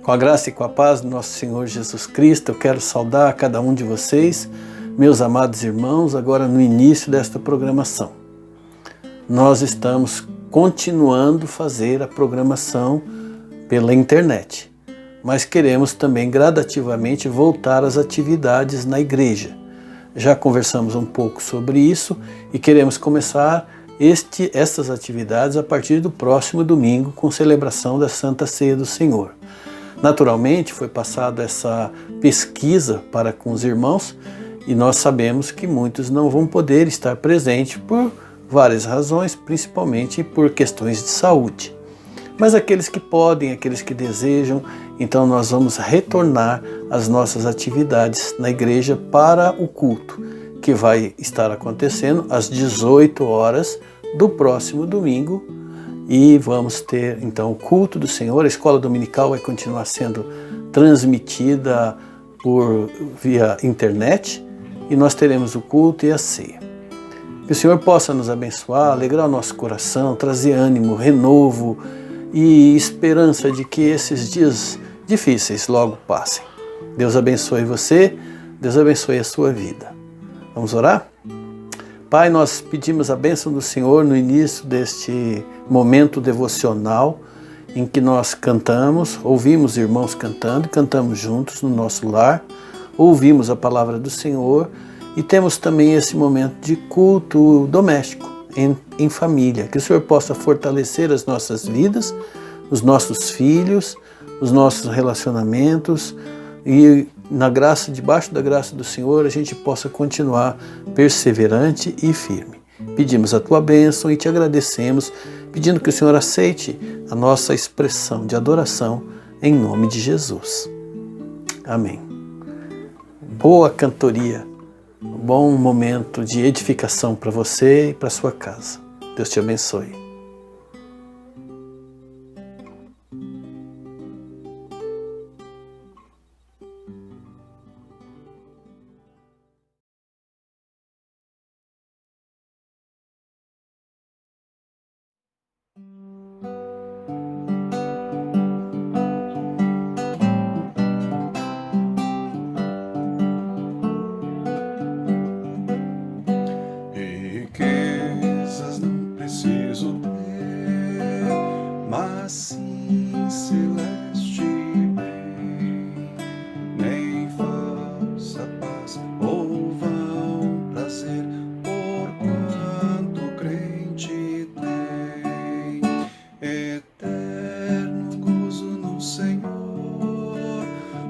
Com a graça e com a paz do nosso Senhor Jesus Cristo, eu quero saudar a cada um de vocês, meus amados irmãos, agora no início desta programação. Nós estamos continuando a fazer a programação pela internet, mas queremos também gradativamente voltar às atividades na igreja. Já conversamos um pouco sobre isso e queremos começar estas atividades a partir do próximo domingo com celebração da Santa Ceia do Senhor. Naturalmente foi passada essa pesquisa para com os irmãos e nós sabemos que muitos não vão poder estar presentes por várias razões, principalmente por questões de saúde. Mas aqueles que podem, aqueles que desejam, então nós vamos retornar às nossas atividades na igreja para o culto, que vai estar acontecendo às 18 horas do próximo domingo. E vamos ter então o culto do Senhor. A escola dominical vai continuar sendo transmitida via internet e nós teremos o culto e a ceia. Que o Senhor possa nos abençoar, alegrar o nosso coração, trazer ânimo, renovo e esperança de que esses dias difíceis logo passem. Deus abençoe você, Deus abençoe a sua vida. Vamos orar? Pai, nós pedimos a bênção do Senhor no início deste momento devocional em que nós cantamos, ouvimos irmãos cantando, cantamos juntos no nosso lar, ouvimos a palavra do Senhor e temos também esse momento de culto doméstico, em família. Que o Senhor possa fortalecer as nossas vidas, os nossos filhos, os nossos relacionamentos e debaixo da graça do Senhor, a gente possa continuar perseverante e firme. Pedimos a tua bênção e te agradecemos, pedindo que o Senhor aceite a nossa expressão de adoração em nome de Jesus. Amém. Boa cantoria, bom momento de edificação para você e para sua casa. Deus te abençoe. Riquezas não preciso ter, mas sim celeste bem, nem falsa paz ou vão prazer, porquanto crente tem eterno gozo no Senhor,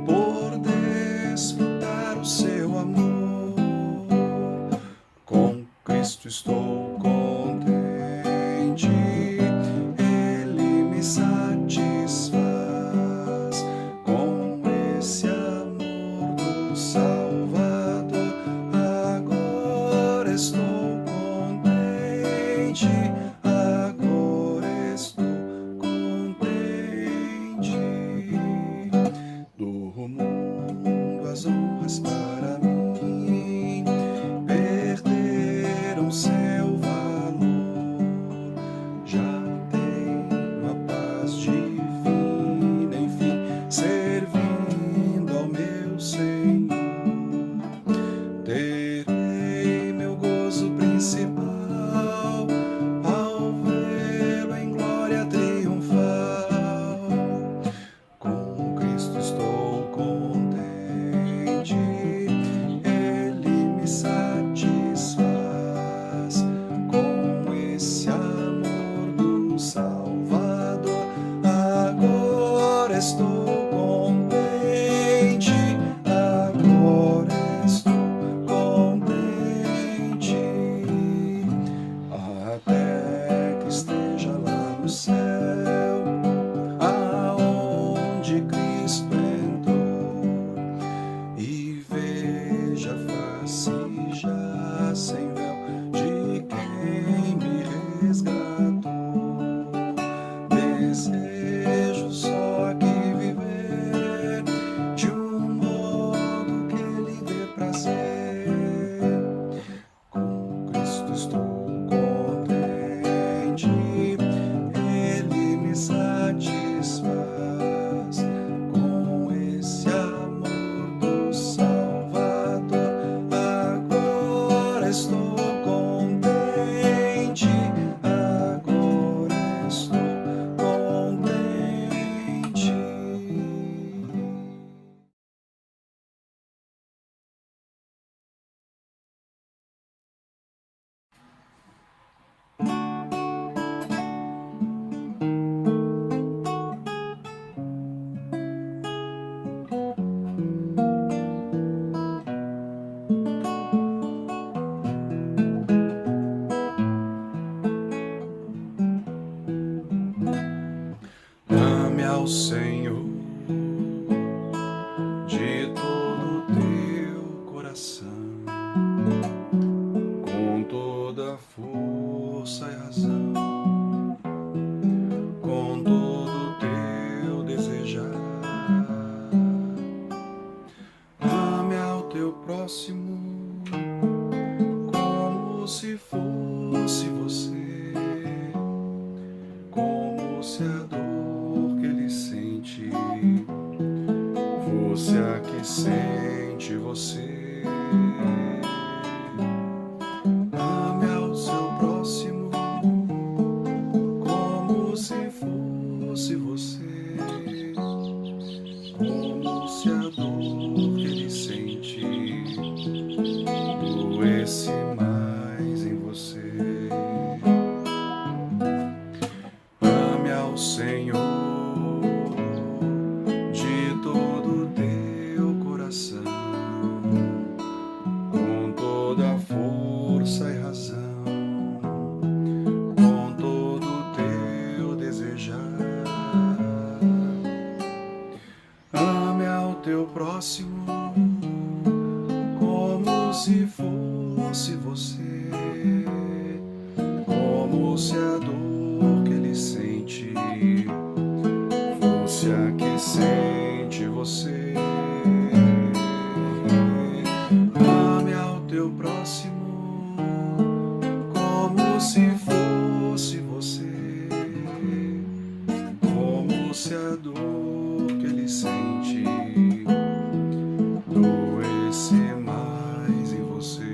por desfrutar o seu amor. Com Cristo estou contente, Ele me satisfaz, com esse amor do Salvador. Agora estou contente, agora estou contente. Do mundo as honras para mim perderam seu valor, já tenho a paz divina, enfim, servindo ao meu Senhor. Terei meu gozo principal ao vê-lo em glória triunfal. Com Cristo estou contente, Ele me satisfaz, com esse amor do Salvador. Agora estou contente, agora estou contente, até que esteja lá no céu, aonde Cristo entrou, e veja a face já sem véu de quem me resgatou. Desejo só aqui viver de um modo que lhe dê prazer. Com Cristo estou contente, Ele me satisfaz, com ao Senhor de todo o teu coração, com toda a força e razão, com todo o teu desejar. Ame ao teu próximo como se fosse você, como se a dor que ele sente fosse a que sente você. Ame ao seu próximo como se fosse você, como se a dor que ele sente doesse mais em você. Ame ao Senhor de todo o teu coração, com toda a força e razão, com todo o teu desejar. Ame ao teu próximo como se fosse você, como se a dor que ele sente fosse a que sente você. Ame ao teu próximo como se fosse você, como se a dor que ele sente doesse mais em você.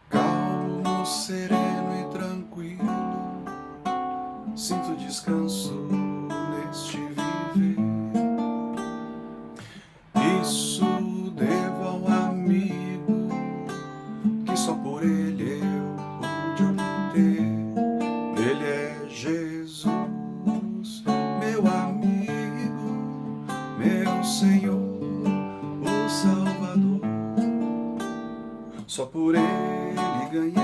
Calmo, sereno e tranquilo, sinto descanso neste viver. Isso devo ao amigo que só por ele eu pude obter. Ele é Jesus, meu amigo, meu Senhor, o Salvador. Só por ele ganhei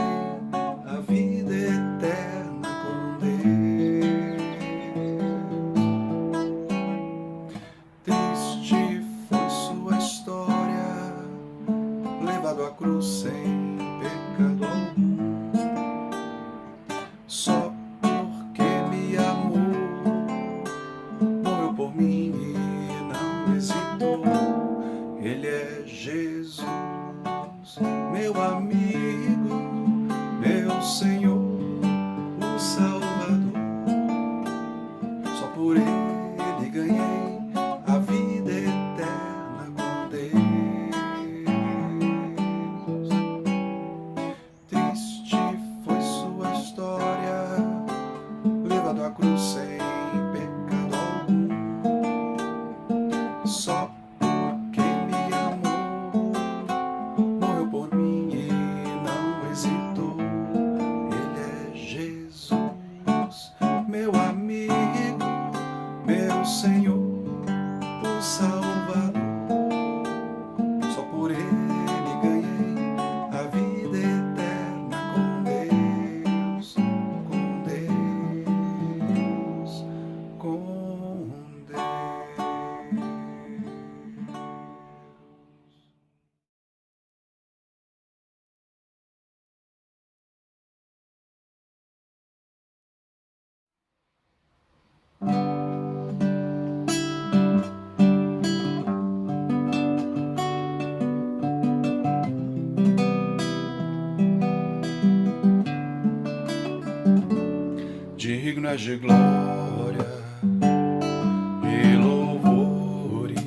a vida eterna com Deus. Triste foi sua história, levado à cruz sem pecado algum. Só porque me amou, morreu por mim e não hesitou. Ele é Jesus, meu amigo, meu Senhor, o Salvador. Só por ele ganhei a vida eterna com Deus. Triste foi sua história, levado à cruz sem pecado algum. Só porque me amou, morreu por mim e não hesitou. Ele é Jesus, meu amigo, meu Senhor, o Salvador. Só por ele ganhei a vida eterna com Deus, com Deus, com Deus. Digno és de glória e louvores,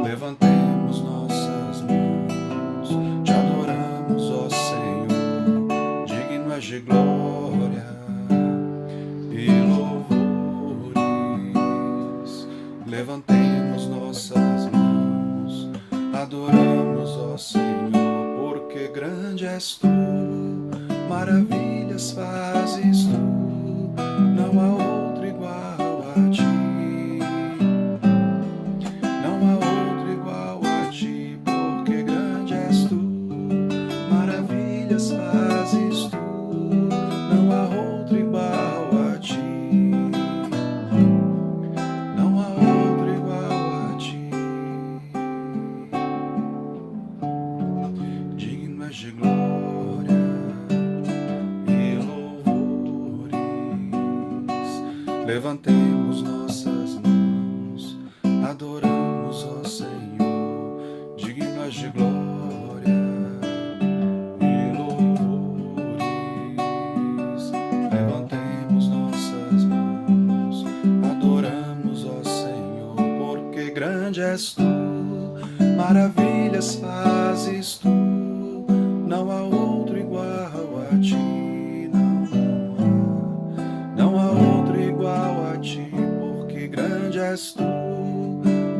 levantemos nossas mãos, te adoramos, ó Senhor. Digno és de glória e louvores, levantemos nossas mãos, ó Senhor, porque grande és tu, maravilhas fazes tu, não há outro igual a ti. Não há outro igual a ti, porque grande és tu, maravilhas fazes tu, não há outro igual a ti. Não há outro igual a ti. Digno és de glória e louvores. Levantemos nossas mãos, adoramos, ó Senhor. Digno és de glória e louvores. Levantemos nossas mãos, adoramos, ó Senhor, porque grande és tu, maravilhas fazes tu, não há outro igual a ti. Não há outro igual a ti, porque grande és tu,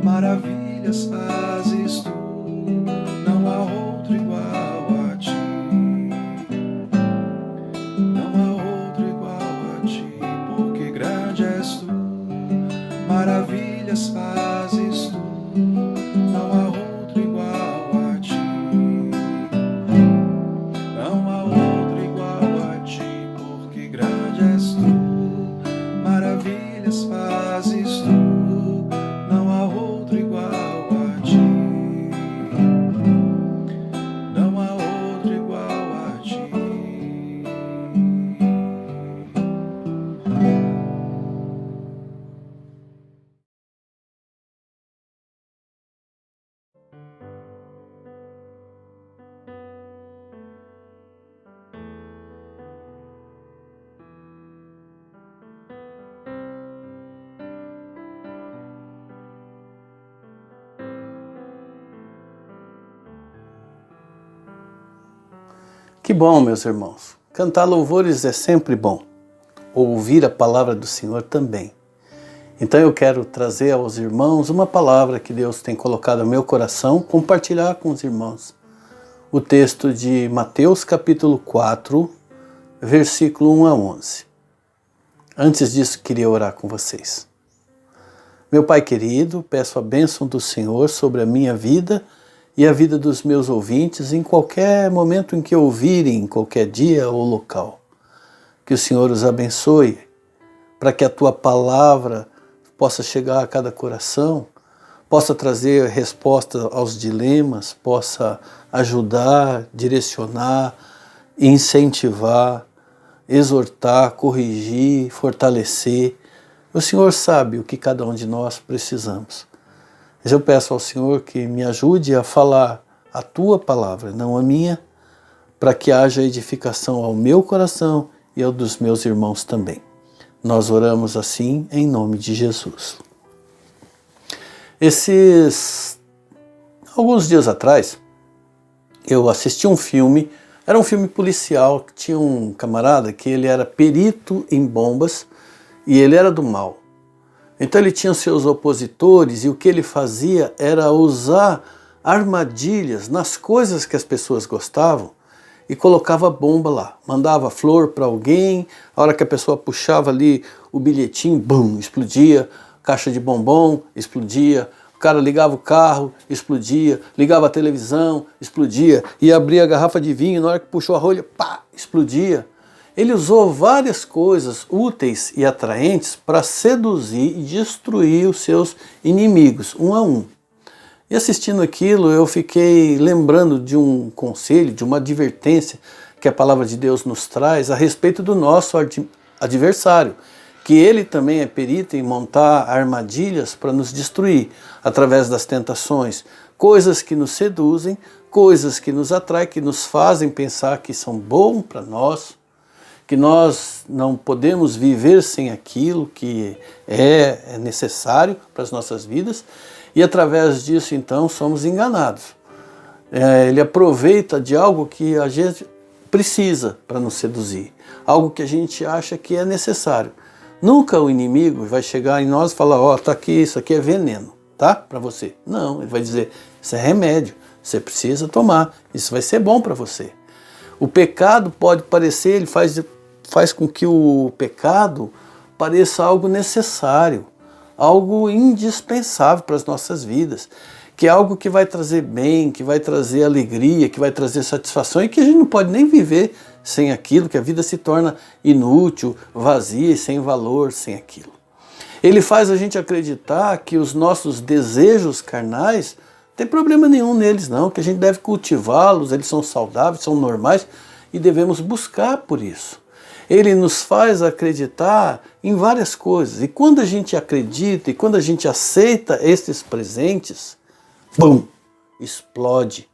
maravilhas fazes tu, não há outro igual a ti. Não há outro igual a ti, porque grande és tu, maravilhas fazes tu, não há outro igual a ti. Não há outro igual a ti, porque grande és tu, maravilhas fazes tu, não há outro igual a ti. Não há outro igual a ti. Que bom, meus irmãos. Cantar louvores é sempre bom. Ouvir a palavra do Senhor também. Então eu quero trazer aos irmãos uma palavra que Deus tem colocado no meu coração, compartilhar com os irmãos. O texto de Mateus capítulo 4, versículo 1 a 11. Antes disso, queria orar com vocês. Meu Pai querido, peço a bênção do Senhor sobre a minha vida e a vida dos meus ouvintes em qualquer momento em que ouvirem, em qualquer dia ou local. Que o Senhor os abençoe, para que a Tua palavra possa chegar a cada coração, possa trazer resposta aos dilemas, possa ajudar, direcionar, incentivar, exortar, corrigir, fortalecer. O Senhor sabe o que cada um de nós precisamos. Mas eu peço ao Senhor que me ajude a falar a Tua palavra, não a minha, para que haja edificação ao meu coração e ao dos meus irmãos também. Nós oramos assim em nome de Jesus. Alguns dias atrás, eu assisti um filme, era um filme policial, que tinha um camarada que ele era perito em bombas e ele era do mal. Então ele tinha seus opositores e o que ele fazia era usar armadilhas nas coisas que as pessoas gostavam e colocava bomba lá. Mandava flor para alguém, a hora que a pessoa puxava ali o bilhetinho, bum, explodia, caixa de bombom, explodia, o cara ligava o carro, explodia, ligava a televisão, explodia, e abria a garrafa de vinho, na hora que puxou a rolha, pá, explodia. Ele usou várias coisas úteis e atraentes para seduzir e destruir os seus inimigos, um a um. E assistindo aquilo, eu fiquei lembrando de um conselho, de uma advertência que a palavra de Deus nos traz a respeito do nosso adversário, que ele também é perito em montar armadilhas para nos destruir, através das tentações, coisas que nos seduzem, coisas que nos atraem, que nos fazem pensar que são bons para nós, que nós não podemos viver sem aquilo que é necessário para as nossas vidas, e através disso então somos enganados. Ele aproveita de algo que a gente precisa para nos seduzir, algo que a gente acha que é necessário. Nunca o inimigo vai chegar em nós e falar, ó, tá aqui, isso aqui é veneno. tá? Para você. Não, ele vai dizer, isso é remédio, você precisa tomar, isso vai ser bom para você. O pecado pode parecer, ele faz com que o pecado pareça algo necessário, algo indispensável para as nossas vidas, que é algo que vai trazer bem, que vai trazer alegria, que vai trazer satisfação e que a gente não pode nem viver sem aquilo, que a vida se torna inútil, vazia e sem valor sem aquilo. Ele faz a gente acreditar que os nossos desejos carnais não tem problema nenhum neles não, que a gente deve cultivá-los, eles são saudáveis, são normais e devemos buscar por isso. Ele nos faz acreditar em várias coisas. E quando a gente acredita e quando a gente aceita esses presentes, bum, explode.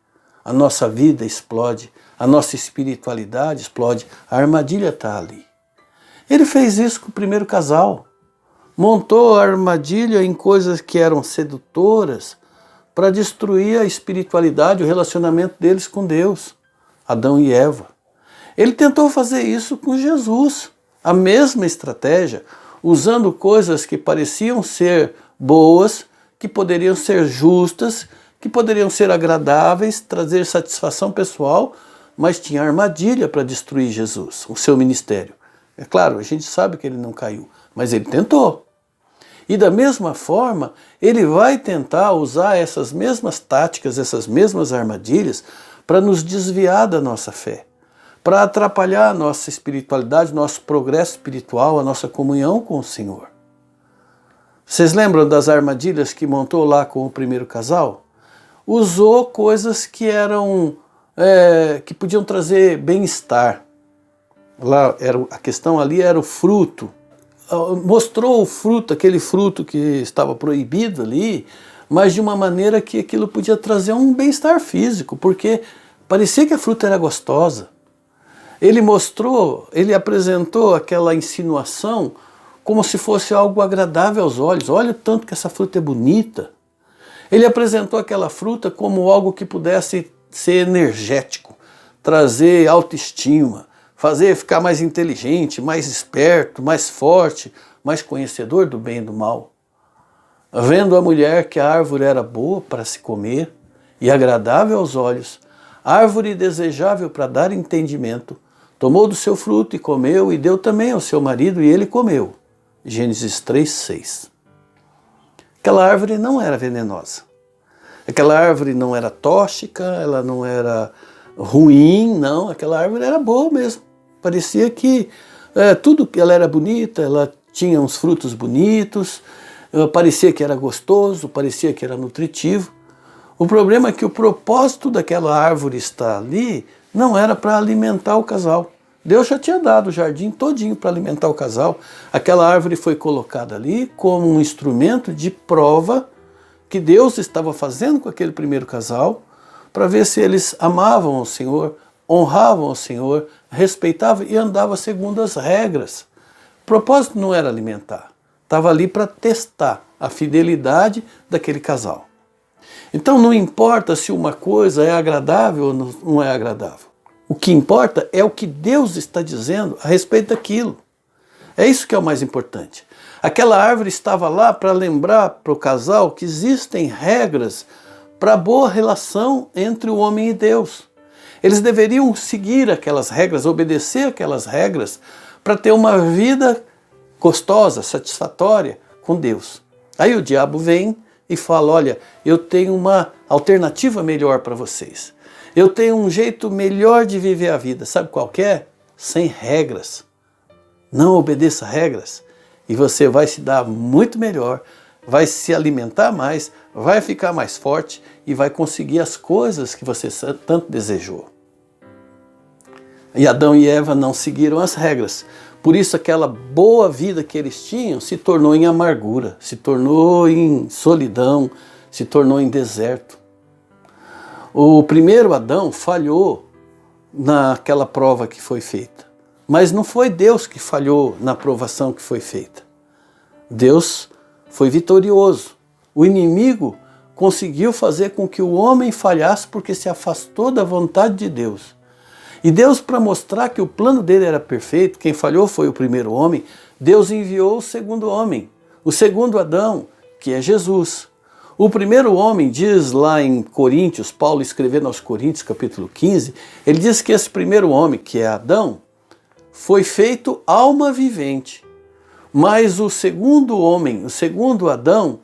A nossa vida explode, a nossa espiritualidade explode, a armadilha está ali. Ele fez isso com o primeiro casal. Montou a armadilha em coisas que eram sedutoras para destruir a espiritualidade, o relacionamento deles com Deus, Adão e Eva. Ele tentou fazer isso com Jesus, a mesma estratégia, usando coisas que pareciam ser boas, que poderiam ser justas, que poderiam ser agradáveis, trazer satisfação pessoal, mas tinha armadilha para destruir Jesus, o seu ministério. É claro, a gente sabe que ele não caiu, mas ele tentou. E da mesma forma, ele vai tentar usar essas mesmas táticas, essas mesmas armadilhas, para nos desviar da nossa fé, para atrapalhar a nossa espiritualidade, nosso progresso espiritual, a nossa comunhão com o Senhor. Vocês lembram das armadilhas que montou lá com o primeiro casal? Usou coisas que eram que podiam trazer bem-estar. Lá a questão ali era o fruto. Mostrou o fruto, aquele fruto que estava proibido ali, mas de uma maneira que aquilo podia trazer um bem-estar físico, porque parecia que a fruta era gostosa. Ele apresentou aquela insinuação como se fosse algo agradável aos olhos. Olha o tanto que essa fruta é bonita. Ele apresentou aquela fruta como algo que pudesse ser energético, trazer autoestima, fazer ficar mais inteligente, mais esperto, mais forte, mais conhecedor do bem e do mal. Vendo a mulher que a árvore era boa para se comer e agradável aos olhos, árvore desejável para dar entendimento, tomou do seu fruto e comeu, e deu também ao seu marido, e ele comeu. Gênesis 3:6. Aquela árvore não era venenosa. Aquela árvore não era tóxica, ela não era ruim, não. Aquela árvore era boa mesmo. Parecia que tudo que ela era bonita, ela tinha uns frutos bonitos, parecia que era gostoso, parecia que era nutritivo. O problema é que o propósito daquela árvore estar ali não era para alimentar o casal. Deus já tinha dado o jardim todinho para alimentar o casal. Aquela árvore foi colocada ali como um instrumento de prova que Deus estava fazendo com aquele primeiro casal para ver se eles amavam o Senhor, honravam o Senhor, respeitavam e andavam segundo as regras. O propósito não era alimentar, estava ali para testar a fidelidade daquele casal. Então não importa se uma coisa é agradável ou não é agradável. O que importa é o que Deus está dizendo a respeito daquilo. É isso que é o mais importante. Aquela árvore estava lá para lembrar para o casal que existem regras para a boa relação entre o homem e Deus. Eles deveriam seguir aquelas regras, obedecer aquelas regras para ter uma vida gostosa, satisfatória com Deus. Aí o diabo vem e fala, olha, eu tenho uma alternativa melhor para vocês. Eu tenho um jeito melhor de viver a vida. Sabe qual que é? Sem regras. Não obedeça regras e você vai se dar muito melhor, vai se alimentar mais, vai ficar mais forte e vai conseguir as coisas que você tanto desejou. E Adão e Eva não seguiram as regras. Por isso aquela boa vida que eles tinham se tornou em amargura, se tornou em solidão, se tornou em deserto. O primeiro Adão falhou naquela prova que foi feita. Mas não foi Deus que falhou na provação que foi feita. Deus foi vitorioso. O inimigo conseguiu fazer com que o homem falhasse porque se afastou da vontade de Deus. E Deus, para mostrar que o plano dele era perfeito, quem falhou foi o primeiro homem, Deus enviou o segundo homem, o segundo Adão, que é Jesus. O primeiro homem, diz lá em Coríntios, Paulo escrevendo aos Coríntios, capítulo 15, ele diz que esse primeiro homem, que é Adão, foi feito alma vivente. Mas o segundo homem, o segundo Adão,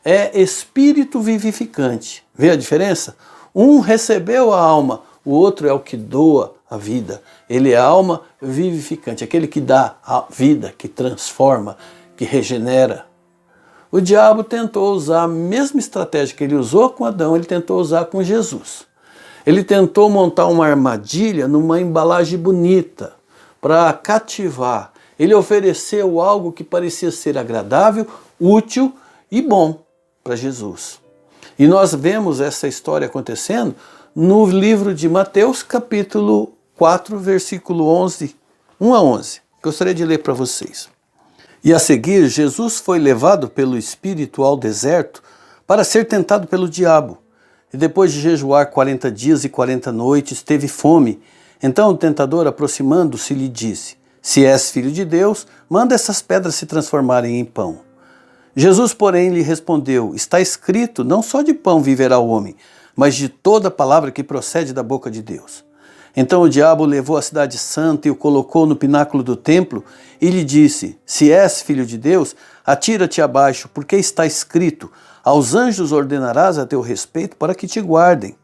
é espírito vivificante. Vê a diferença? Um recebeu a alma, o outro é o que doa a vida. Ele é a alma vivificante, aquele que dá a vida, que transforma, que regenera. O diabo tentou usar a mesma estratégia que ele usou com Adão, ele tentou usar com Jesus. Ele tentou montar uma armadilha numa embalagem bonita para cativar. Ele ofereceu algo que parecia ser agradável, útil e bom para Jesus. E nós vemos essa história acontecendo no livro de Mateus, capítulo 4, versículo 11, 1 a 11. Gostaria de ler para vocês. E a seguir, Jesus foi levado pelo Espírito ao deserto para ser tentado pelo diabo. E depois de jejuar 40 dias e 40 noites, teve fome. Então o tentador, aproximando-se, lhe disse: Se és filho de Deus, manda essas pedras se transformarem em pão. Jesus, porém, lhe respondeu: Está escrito, não só de pão viverá o homem, mas de toda palavra que procede da boca de Deus. Então o diabo levou a cidade santa e o colocou no pináculo do templo e lhe disse: Se és filho de Deus, atira-te abaixo, porque está escrito: Aos anjos ordenarás a teu respeito para que te guardem,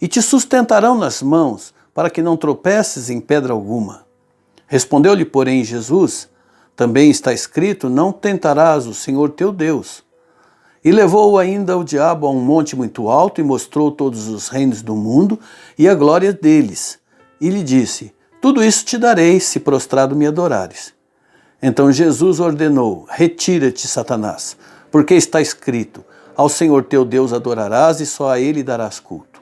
e te sustentarão nas mãos, para que não tropeces em pedra alguma. Respondeu-lhe, porém, Jesus: Também está escrito: Não tentarás o Senhor teu Deus. E levou ainda o diabo a um monte muito alto e mostrou todos os reinos do mundo e a glória deles. E lhe disse: Tudo isso te darei, se prostrado me adorares. Então Jesus ordenou: Retira-te, Satanás, porque está escrito: Ao Senhor teu Deus adorarás e só a ele darás culto.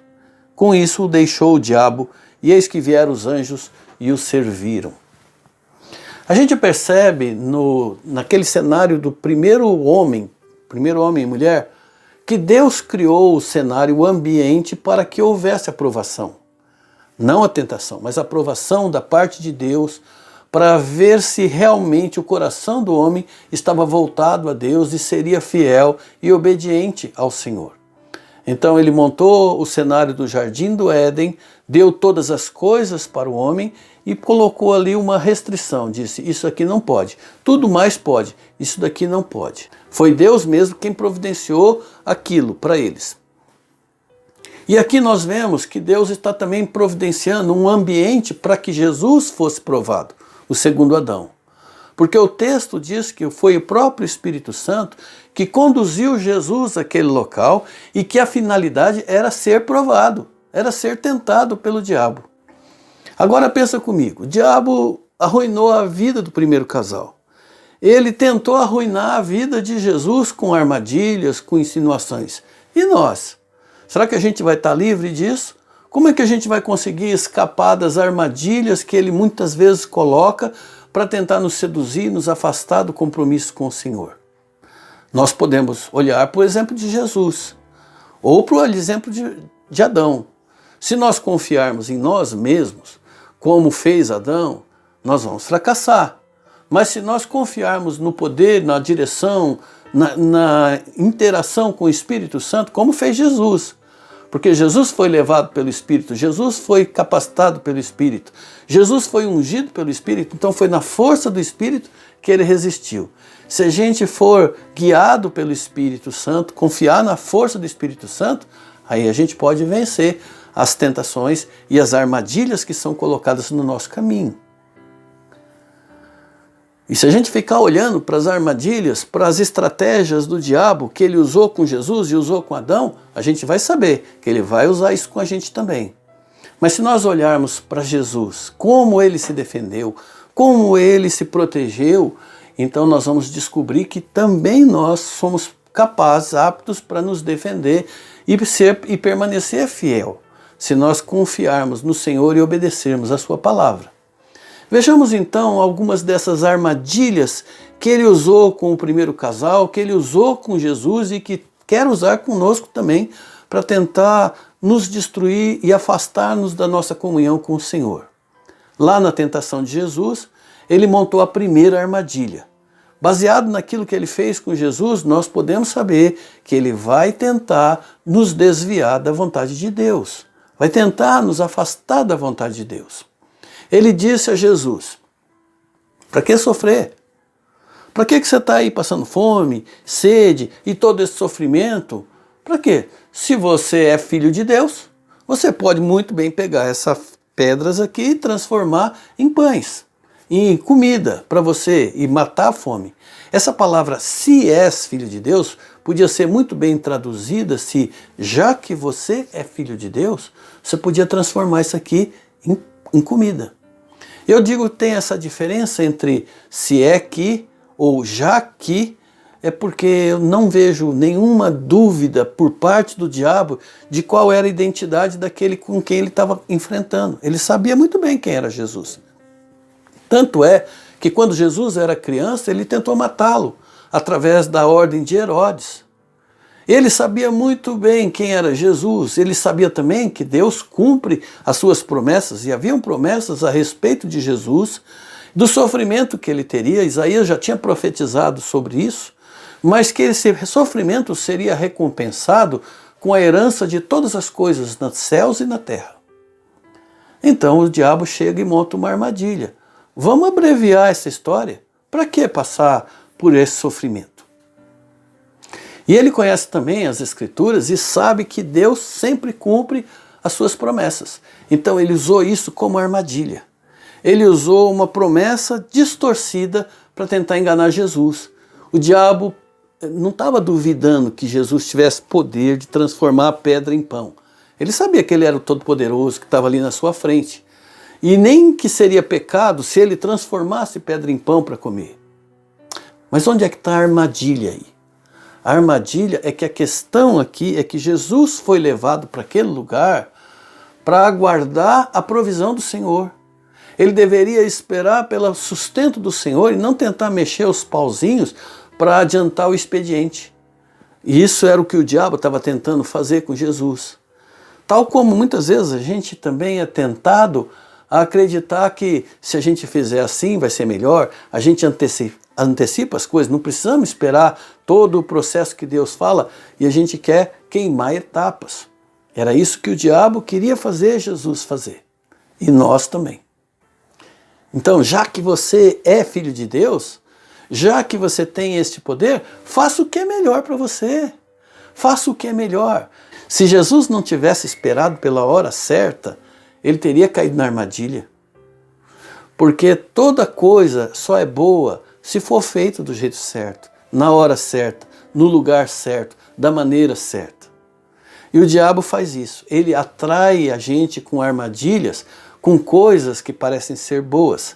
Com isso o deixou o diabo, e eis que vieram os anjos e o serviram. A gente percebe naquele cenário do primeiro homem e mulher, que Deus criou o cenário, o ambiente para que houvesse aprovação. Não a tentação, mas a aprovação da parte de Deus para ver se realmente o coração do homem estava voltado a Deus e seria fiel e obediente ao Senhor. Então ele montou o cenário do Jardim do Éden, deu todas as coisas para o homem e colocou ali uma restrição, disse: isso aqui não pode, tudo mais pode, isso daqui não pode. Foi Deus mesmo quem providenciou aquilo para eles. E aqui nós vemos que Deus está também providenciando um ambiente para que Jesus fosse provado, o segundo Adão. Porque o texto diz que foi o próprio Espírito Santo que conduziu Jesus àquele local e que a finalidade era ser provado, era ser tentado pelo diabo. Agora pensa comigo, o diabo arruinou a vida do primeiro casal. Ele tentou arruinar a vida de Jesus com armadilhas, com insinuações. E nós? Será que a gente vai estar livre disso? Como é que a gente vai conseguir escapar das armadilhas que ele muitas vezes coloca para tentar nos seduzir, nos afastar do compromisso com o Senhor? Nós podemos olhar para o exemplo de Jesus, ou para o exemplo de Adão. Se nós confiarmos em nós mesmos, como fez Adão, nós vamos fracassar. Mas se nós confiarmos no poder, na direção, na interação com o Espírito Santo, como fez Jesus, porque Jesus foi levado pelo Espírito, Jesus foi capacitado pelo Espírito, Jesus foi ungido pelo Espírito, então foi na força do Espírito que ele resistiu. Se a gente for guiado pelo Espírito Santo, confiar na força do Espírito Santo, aí a gente pode vencer as tentações e as armadilhas que são colocadas no nosso caminho. E se a gente ficar olhando para as armadilhas, para as estratégias do diabo que ele usou com Jesus e usou com Adão, a gente vai saber que ele vai usar isso com a gente também. Mas se nós olharmos para Jesus, como ele se defendeu, como ele se protegeu, então nós vamos descobrir que também nós somos capazes, aptos para nos defender e permanecer fiel, se nós confiarmos no Senhor e obedecermos a sua palavra. Vejamos então algumas dessas armadilhas que ele usou com o primeiro casal, que ele usou com Jesus e que quer usar conosco também para tentar nos destruir e afastar-nos da nossa comunhão com o Senhor. Lá na tentação de Jesus, ele montou a primeira armadilha. Baseado naquilo que ele fez com Jesus, nós podemos saber que ele vai tentar nos desviar da vontade de Deus. Vai tentar nos afastar da vontade de Deus. Ele disse a Jesus: para que sofrer? Para que você está aí passando fome, sede e todo esse sofrimento? Para quê? Se você é filho de Deus, você pode muito bem pegar essas pedras aqui e transformar em pães, em comida para você e matar a fome. Essa palavra, se és filho de Deus, podia ser muito bem traduzida se, já que você é filho de Deus, você podia transformar isso aqui em comida. Eu digo que tem essa diferença entre se é que ou já que, é porque eu não vejo nenhuma dúvida por parte do diabo de qual era a identidade daquele com quem ele estava enfrentando. Ele sabia muito bem quem era Jesus. Tanto é que quando Jesus era criança, ele tentou matá-lo através da ordem de Herodes. Ele sabia muito bem quem era Jesus, ele sabia também que Deus cumpre as suas promessas, e haviam promessas a respeito de Jesus, do sofrimento que ele teria. Isaías já tinha profetizado sobre isso, mas que esse sofrimento seria recompensado com a herança de todas as coisas nos céus e na terra. Então o diabo chega e monta uma armadilha. Vamos abreviar essa história? Para que passar por esse sofrimento? E ele conhece também as Escrituras e sabe que Deus sempre cumpre as suas promessas. Então ele usou isso como armadilha. Ele usou uma promessa distorcida para tentar enganar Jesus. O diabo não estava duvidando que Jesus tivesse poder de transformar a pedra em pão. Ele sabia que ele era o Todo-Poderoso, que estava ali na sua frente. E nem que seria pecado se ele transformasse pedra em pão para comer. Mas onde é que está a armadilha aí? A armadilha é que a questão aqui é que Jesus foi levado para aquele lugar para aguardar a provisão do Senhor. Ele deveria esperar pelo sustento do Senhor e não tentar mexer os pauzinhos para adiantar o expediente. E isso era o que o diabo estava tentando fazer com Jesus. Tal como muitas vezes a gente também é tentado a acreditar que se a gente fizer assim vai ser melhor, a gente antecipa as coisas, não precisamos esperar todo o processo que Deus fala e a gente quer queimar etapas. Era isso que o diabo queria fazer Jesus fazer. E nós também. Então, já que você é filho de Deus, já que você tem este poder, faça o que é melhor para você. Faça o que é melhor. Se Jesus não tivesse esperado pela hora certa, ele teria caído na armadilha. Porque toda coisa só é boa se for feita do jeito certo, na hora certa, no lugar certo, da maneira certa. E o diabo faz isso. Ele atrai a gente com armadilhas, com coisas que parecem ser boas.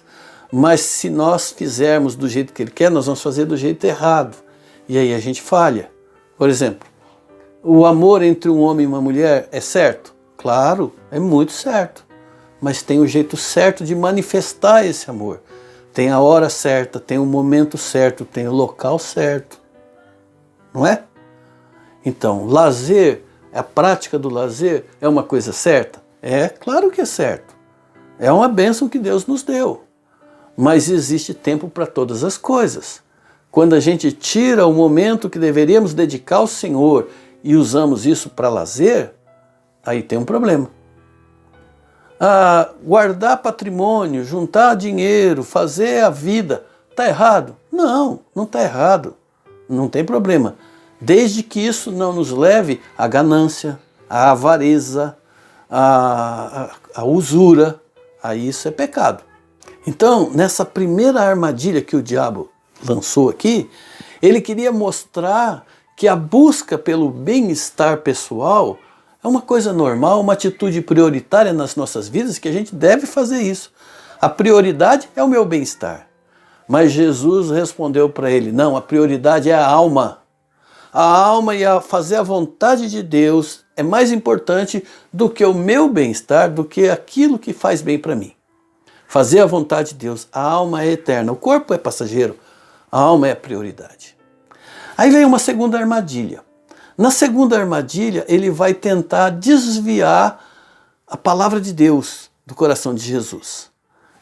Mas se nós fizermos do jeito que ele quer, nós vamos fazer do jeito errado. E aí a gente falha. Por exemplo, o amor entre um homem e uma mulher é certo? Claro, é muito certo. Mas tem o jeito certo de manifestar esse amor. Tem a hora certa, tem o momento certo, tem o local certo. Não é? Então, lazer, a prática do lazer é uma coisa certa? É, claro que é certo. É uma bênção que Deus nos deu. Mas existe tempo para todas as coisas. Quando a gente tira o momento que deveríamos dedicar ao Senhor e usamos isso para lazer, aí tem um problema. Guardar patrimônio, juntar dinheiro, fazer a vida, está errado? Não, não está errado. Não tem problema. Desde que isso não nos leve à ganância, à avareza, à usura, aí isso é pecado. Então, nessa primeira armadilha que o diabo lançou aqui, ele queria mostrar que a busca pelo bem-estar pessoal é uma coisa normal, uma atitude prioritária nas nossas vidas, que a gente deve fazer isso. A prioridade é o meu bem-estar. Mas Jesus respondeu para ele, não, a prioridade é a alma. A alma e fazer a vontade de Deus é mais importante do que o meu bem-estar, do que aquilo que faz bem para mim. Fazer a vontade de Deus, a alma é eterna, o corpo é passageiro, a alma é a prioridade. Aí vem uma segunda armadilha. Na segunda armadilha, ele vai tentar desviar a palavra de Deus do coração de Jesus.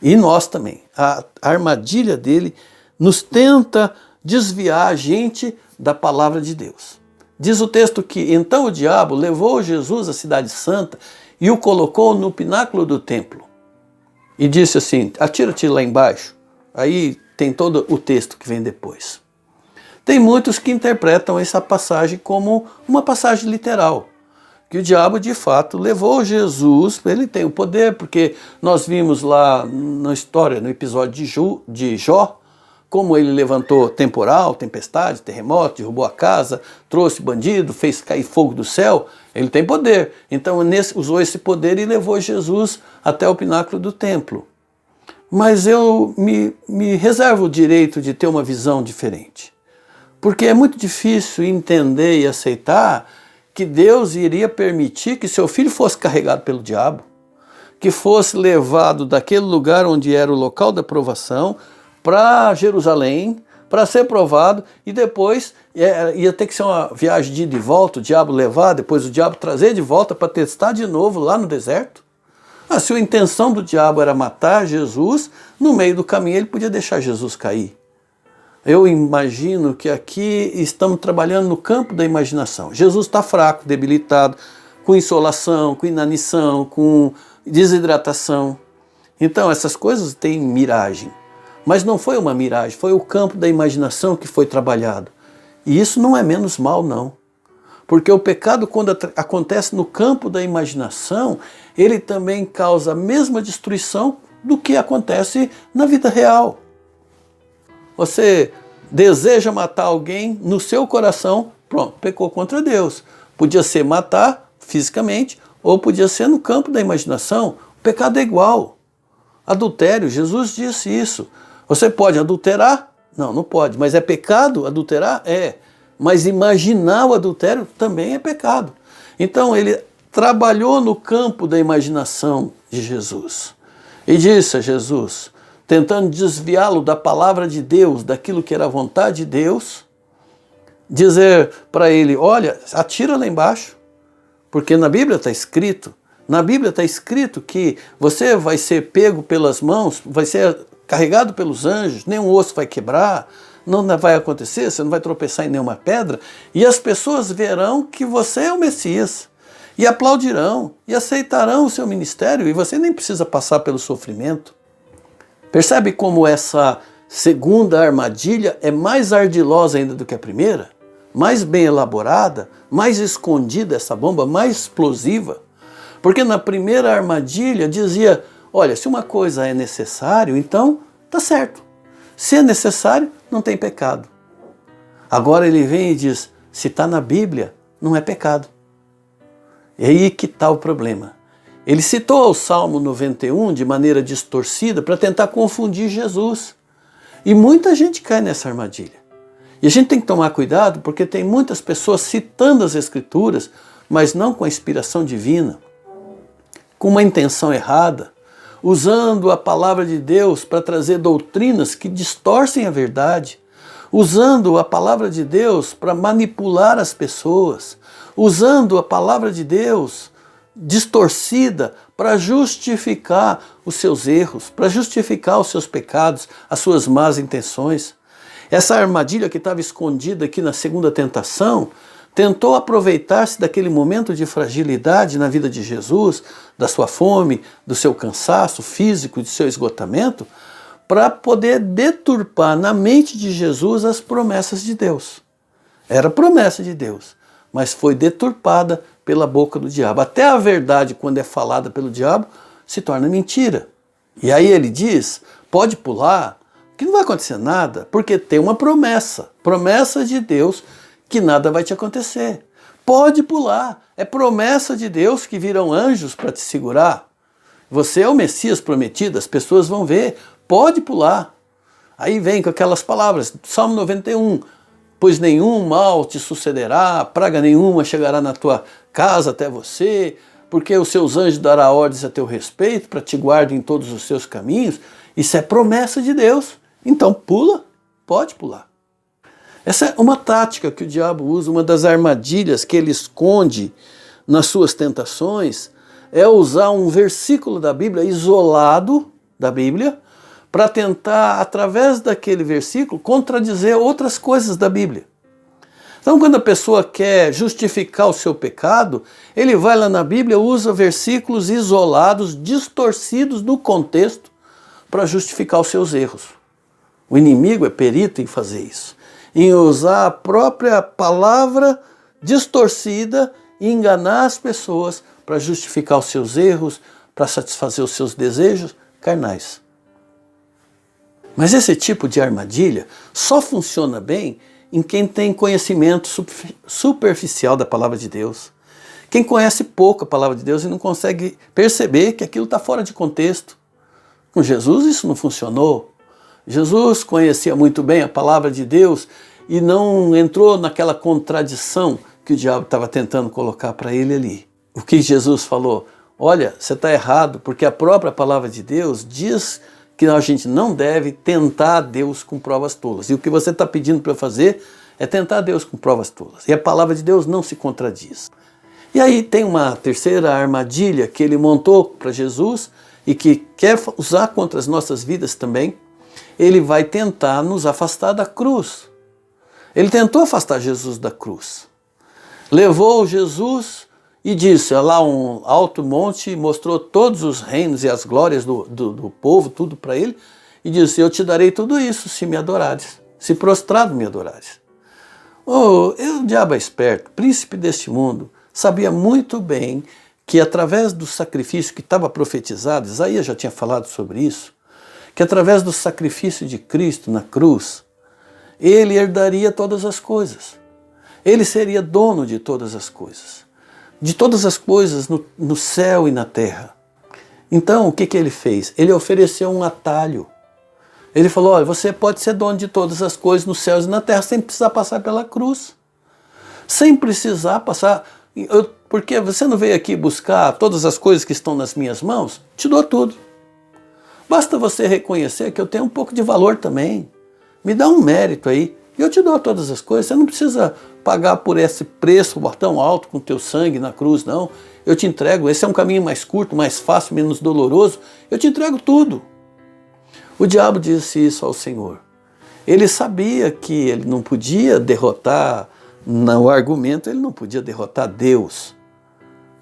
E nós também. A armadilha dele nos tenta desviar a gente da palavra de Deus. Diz o texto que então o diabo levou Jesus à cidade santa e o colocou no pináculo do templo. E disse assim, atira-te lá embaixo. Aí tem todo o texto que vem depois. Tem muitos que interpretam essa passagem como uma passagem literal. Que o diabo de fato levou Jesus, ele tem o poder, porque nós vimos lá na história, no episódio de Jó, como ele levantou temporal, tempestade, terremoto, derrubou a casa, trouxe bandido, fez cair fogo do céu, ele tem poder. Então usou esse poder e levou Jesus até o pináculo do templo. Mas eu me reservo o direito de ter uma visão diferente. Porque é muito difícil entender e aceitar que Deus iria permitir que seu filho fosse carregado pelo diabo, que fosse levado daquele lugar onde era o local da provação para Jerusalém, para ser provado, e depois ia ter que ser uma viagem de ida e volta, o diabo levar, depois o diabo trazer de volta para testar de novo lá no deserto. Se a intenção do diabo era matar Jesus, no meio do caminho ele podia deixar Jesus cair. Eu imagino que aqui estamos trabalhando no campo da imaginação. Jesus está fraco, debilitado, com insolação, com inanição, com desidratação. Então essas coisas têm miragem. Mas não foi uma miragem, foi o campo da imaginação que foi trabalhado. E isso não é menos mal, não. Porque o pecado, quando acontece no campo da imaginação, ele também causa a mesma destruição do que acontece na vida real. Você deseja matar alguém no seu coração, pronto, pecou contra Deus. Podia ser matar fisicamente, ou podia ser no campo da imaginação. O pecado é igual. Adultério, Jesus disse isso. Você pode adulterar? Não, não pode. Mas é pecado adulterar? É. Mas imaginar o adultério também é pecado. Então ele trabalhou no campo da imaginação de Jesus. E disse a Jesus, tentando desviá-lo da palavra de Deus, daquilo que era a vontade de Deus, dizer para ele, olha, atira lá embaixo, porque na Bíblia está escrito que você vai ser pego pelas mãos, vai ser carregado pelos anjos, nenhum osso vai quebrar, não vai acontecer, você não vai tropeçar em nenhuma pedra, e as pessoas verão que você é o Messias, e aplaudirão, e aceitarão o seu ministério, e você nem precisa passar pelo sofrimento. Percebe como essa segunda armadilha é mais ardilosa ainda do que a primeira? Mais bem elaborada, mais escondida essa bomba, mais explosiva? Porque na primeira armadilha dizia, olha, se uma coisa é necessário, então tá certo. Se é necessário, não tem pecado. Agora ele vem e diz, se está na Bíblia, não é pecado. E aí que está o problema. Ele citou o Salmo 91 de maneira distorcida para tentar confundir Jesus. E muita gente cai nessa armadilha. E a gente tem que tomar cuidado porque tem muitas pessoas citando as Escrituras, mas não com a inspiração divina, com uma intenção errada, usando a palavra de Deus para trazer doutrinas que distorcem a verdade, usando a palavra de Deus para manipular as pessoas, usando a palavra de Deus distorcida para justificar os seus erros, para justificar os seus pecados, as suas más intenções. Essa armadilha que estava escondida aqui na segunda tentação tentou aproveitar-se daquele momento de fragilidade na vida de Jesus, da sua fome, do seu cansaço físico, do seu esgotamento, para poder deturpar na mente de Jesus as promessas de Deus. Era promessa de Deus, mas foi deturpada pela boca do diabo. Até a verdade, quando é falada pelo diabo, se torna mentira. E aí ele diz, pode pular, que não vai acontecer nada, porque tem uma promessa de Deus, que nada vai te acontecer. Pode pular, é promessa de Deus que virão anjos para te segurar. Você é o Messias prometido, as pessoas vão ver, pode pular. Aí vem com aquelas palavras, Salmo 91, pois nenhum mal te sucederá, praga nenhuma chegará na tua casa até você, porque os seus anjos darão ordens a teu respeito, para te guardar em todos os seus caminhos. Isso é promessa de Deus. Então pula, pode pular. Essa é uma tática que o diabo usa, uma das armadilhas que ele esconde nas suas tentações, é usar um versículo da Bíblia, isolado da Bíblia, para tentar, através daquele versículo, contradizer outras coisas da Bíblia. Então, quando a pessoa quer justificar o seu pecado, ele vai lá na Bíblia, usa versículos isolados, distorcidos do contexto, para justificar os seus erros. O inimigo é perito em fazer isso, em usar a própria palavra distorcida e enganar as pessoas para justificar os seus erros, para satisfazer os seus desejos carnais. Mas esse tipo de armadilha só funciona bem em quem tem conhecimento superficial da palavra de Deus. Quem conhece pouco a palavra de Deus e não consegue perceber que aquilo está fora de contexto. Com Jesus isso não funcionou. Jesus conhecia muito bem a palavra de Deus e não entrou naquela contradição que o diabo estava tentando colocar para ele ali. O que Jesus falou? Olha, você está errado, porque a própria palavra de Deus diz que a gente não deve tentar Deus com provas tolas. E o que você está pedindo para eu fazer é tentar Deus com provas tolas. E a palavra de Deus não se contradiz. E aí tem uma terceira armadilha que ele montou para Jesus e que quer usar contra as nossas vidas também. Ele vai tentar nos afastar da cruz. Ele tentou afastar Jesus da cruz. Levou Jesus e disse, lá um alto monte, mostrou todos os reinos e as glórias do povo, tudo para ele, e disse, eu te darei tudo isso se me adorares, se prostrado me adorares. O diabo é esperto, príncipe deste mundo, sabia muito bem que através do sacrifício que estava profetizado, Isaías já tinha falado sobre isso, que através do sacrifício de Cristo na cruz, ele herdaria todas as coisas. Ele seria dono de todas as coisas. De todas as coisas no céu e na terra. Então, o que ele fez? Ele ofereceu um atalho. Ele falou, olha, você pode ser dono de todas as coisas nos céus e na terra sem precisar passar pela cruz. Sem precisar passar... Porque você não veio aqui buscar todas as coisas que estão nas minhas mãos? Te dou tudo. Basta você reconhecer que eu tenho um pouco de valor também. Me dá um mérito aí. E eu te dou todas as coisas. Você não precisa pagar por esse preço tão alto com o teu sangue na cruz, não. Eu te entrego. Esse é um caminho mais curto, mais fácil, menos doloroso. Eu te entrego tudo. O diabo disse isso ao Senhor. Ele sabia que ele não podia derrotar, no argumento, ele não podia derrotar Deus.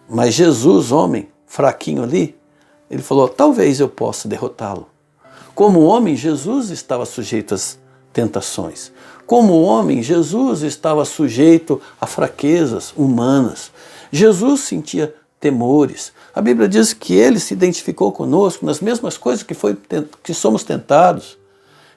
Mas Jesus, homem, fraquinho ali, ele falou, talvez eu possa derrotá-lo. Como homem, Jesus estava sujeito às tentações. Como homem, Jesus estava sujeito a fraquezas humanas. Jesus sentia temores. A Bíblia diz que ele se identificou conosco nas mesmas coisas que somos tentados.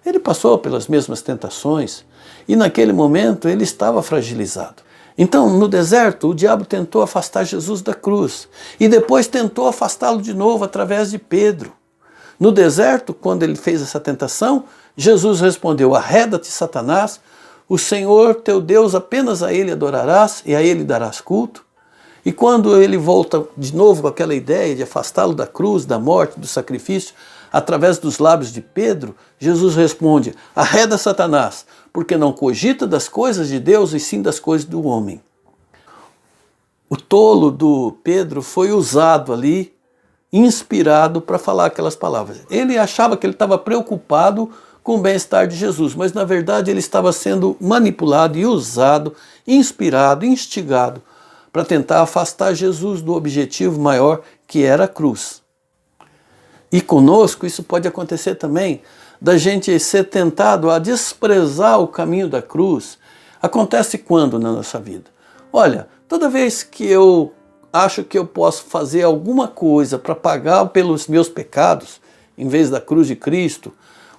Ele passou pelas mesmas tentações e naquele momento ele estava fragilizado. Então, no deserto, o diabo tentou afastar Jesus da cruz e depois tentou afastá-lo de novo através de Pedro. No deserto, quando ele fez essa tentação, Jesus respondeu, arreda-te, Satanás, o Senhor teu Deus apenas a ele adorarás e a ele darás culto. E quando ele volta de novo com aquela ideia de afastá-lo da cruz, da morte, do sacrifício, através dos lábios de Pedro, Jesus responde, arreda, Satanás, porque não cogita das coisas de Deus e sim das coisas do homem. O tolo do Pedro foi usado ali, inspirado para falar aquelas palavras. Ele achava que ele estava preocupado com o bem-estar de Jesus, mas na verdade ele estava sendo manipulado e usado, inspirado, instigado para tentar afastar Jesus do objetivo maior que era a cruz. E conosco isso pode acontecer também, da gente ser tentado a desprezar o caminho da cruz. Acontece quando na nossa vida? Olha, toda vez que eu acho que eu posso fazer alguma coisa para pagar pelos meus pecados, em vez da cruz de Cristo,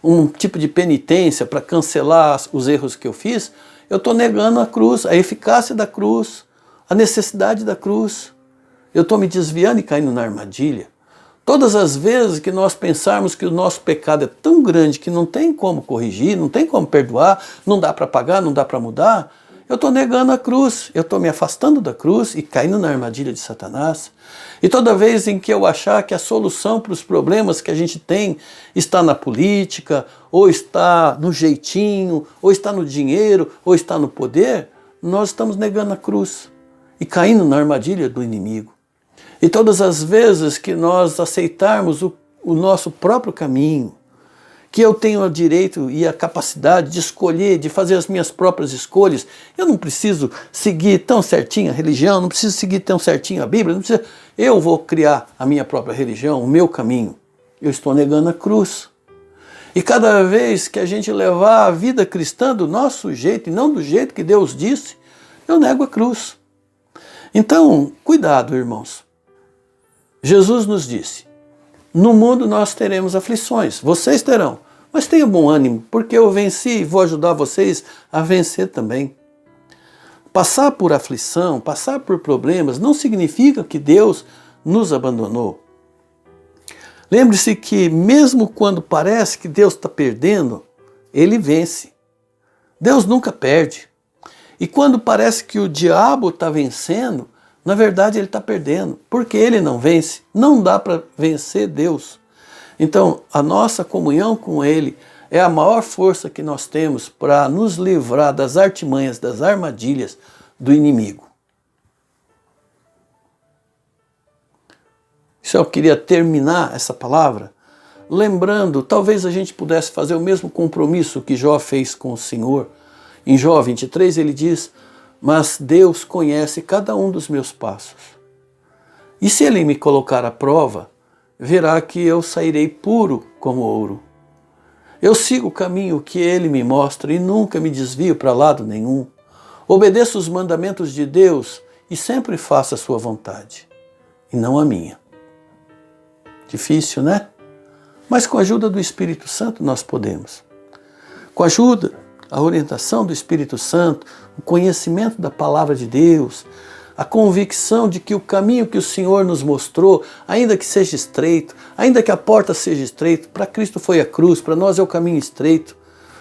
um tipo de penitência para cancelar os erros que eu fiz, eu estou negando a cruz, a eficácia da cruz, a necessidade da cruz. Eu estou me desviando e caindo na armadilha. Todas as vezes que nós pensarmos que o nosso pecado é tão grande que não tem como corrigir, não tem como perdoar, não dá para pagar, não dá para mudar, eu estou negando a cruz, eu estou me afastando da cruz e caindo na armadilha de Satanás. E toda vez em que eu achar que a solução para os problemas que a gente tem está na política, ou está no jeitinho, ou está no dinheiro, ou está no poder, nós estamos negando a cruz e caindo na armadilha do inimigo. E todas as vezes que nós aceitarmos o nosso próprio caminho, que eu tenho o direito e a capacidade de escolher, de fazer as minhas próprias escolhas. Eu não preciso seguir tão certinho a religião, não preciso seguir tão certinho a Bíblia, não preciso. Eu vou criar a minha própria religião, o meu caminho. Eu estou negando a cruz. E cada vez que a gente levar a vida cristã do nosso jeito e não do jeito que Deus disse, eu nego a cruz. Então, cuidado, irmãos. Jesus nos disse: no mundo nós teremos aflições, vocês terão, mas tenham bom ânimo, porque eu venci e vou ajudar vocês a vencer também. Passar por aflição, passar por problemas, não significa que Deus nos abandonou. Lembre-se que mesmo quando parece que Deus está perdendo, Ele vence. Deus nunca perde. E quando parece que o diabo está vencendo, na verdade ele está perdendo, porque ele não vence. Não dá para vencer Deus. Então, a nossa comunhão com Ele é a maior força que nós temos para nos livrar das artimanhas, das armadilhas do inimigo. Isso eu queria terminar essa palavra lembrando, talvez a gente pudesse fazer o mesmo compromisso que Jó fez com o Senhor. Em Jó 23 ele diz: mas Deus conhece cada um dos meus passos. E se Ele me colocar à prova, verá que eu sairei puro como ouro. Eu sigo o caminho que Ele me mostra e nunca me desvio para lado nenhum. Obedeço os mandamentos de Deus e sempre faço a sua vontade, e não a minha. Difícil, né? Mas com a ajuda do Espírito Santo nós podemos. Com a ajuda, a orientação do Espírito Santo, o conhecimento da palavra de Deus, a convicção de que o caminho que o Senhor nos mostrou, ainda que seja estreito, ainda que a porta seja estreita, para Cristo foi a cruz, para nós é o caminho estreito,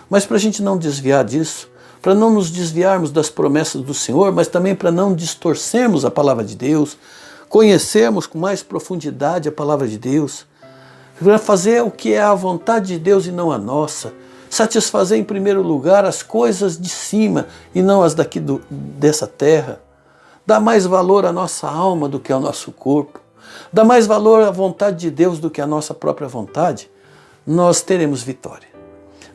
mas para a gente não desviar disso, para não nos desviarmos das promessas do Senhor, mas também para não distorcermos a palavra de Deus, conhecermos com mais profundidade a palavra de Deus, para fazer o que é a vontade de Deus e não a nossa, satisfazer em primeiro lugar as coisas de cima e não as daqui dessa terra, dar mais valor à nossa alma do que ao nosso corpo, dar mais valor à vontade de Deus do que à nossa própria vontade, nós teremos vitória.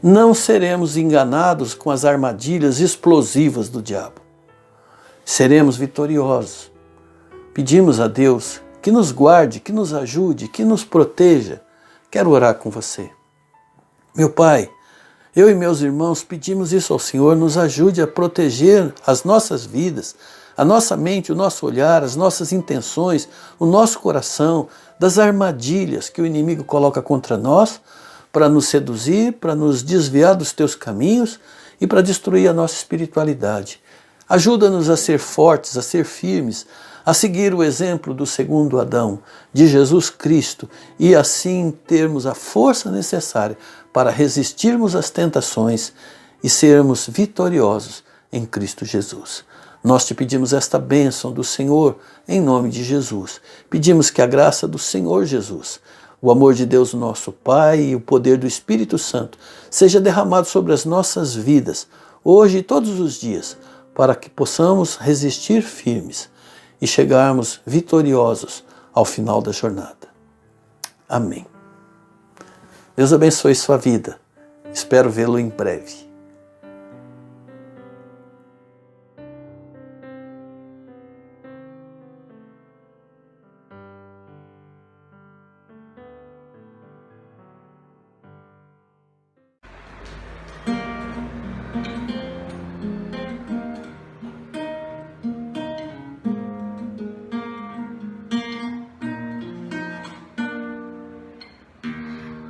Não seremos enganados com as armadilhas explosivas do diabo. Seremos vitoriosos. Pedimos a Deus que nos guarde, que nos ajude, que nos proteja. Quero orar com você. Meu Pai, eu e meus irmãos pedimos isso ao Senhor, nos ajude a proteger as nossas vidas, a nossa mente, o nosso olhar, as nossas intenções, o nosso coração, das armadilhas que o inimigo coloca contra nós, para nos seduzir, para nos desviar dos teus caminhos e para destruir a nossa espiritualidade. Ajuda-nos a ser fortes, a ser firmes, a seguir o exemplo do segundo Adão, de Jesus Cristo, e assim termos a força necessária para resistirmos às tentações e sermos vitoriosos em Cristo Jesus. Nós te pedimos esta bênção do Senhor em nome de Jesus. Pedimos que a graça do Senhor Jesus, o amor de Deus nosso Pai e o poder do Espírito Santo seja derramado sobre as nossas vidas, hoje e todos os dias, para que possamos resistir firmes e chegarmos vitoriosos ao final da jornada. Amém. Deus abençoe sua vida. Espero vê-lo em breve.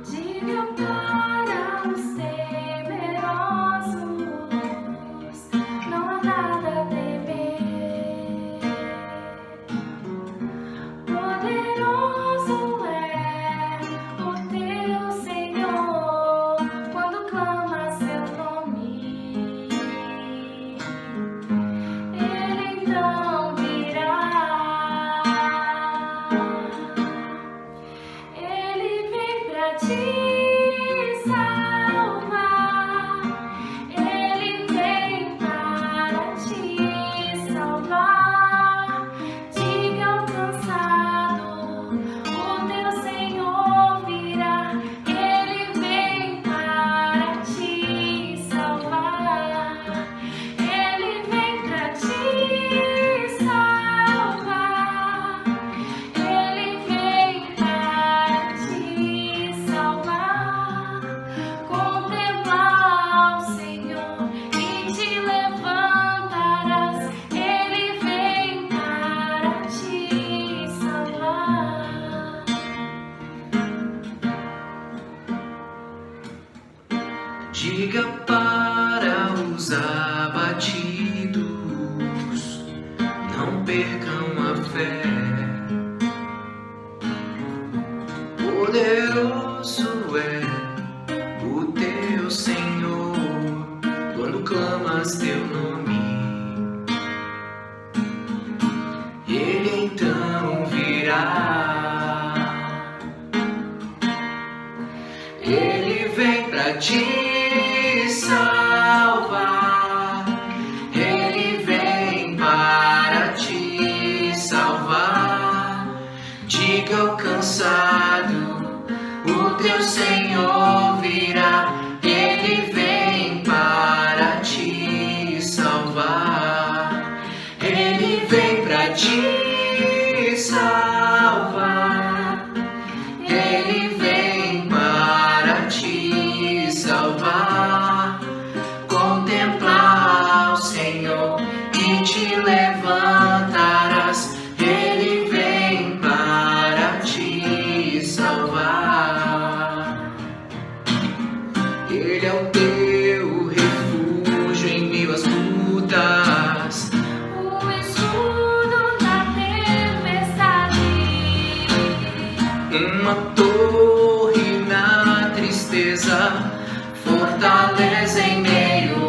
Diga para os temerosos te salvar. Ele vem para te salvar. Diga ao cansado, o teu Senhor virá. Ele vem para te salvar. Ele vem para te salvar. Ele vem para te salvar. Contemplar o Senhor e te levantarás. Ele vem para te salvar. Ele é o teu refúgio em meio às lutas, O escudo na tempestade. uma torre na tristeza, fortaleza em meio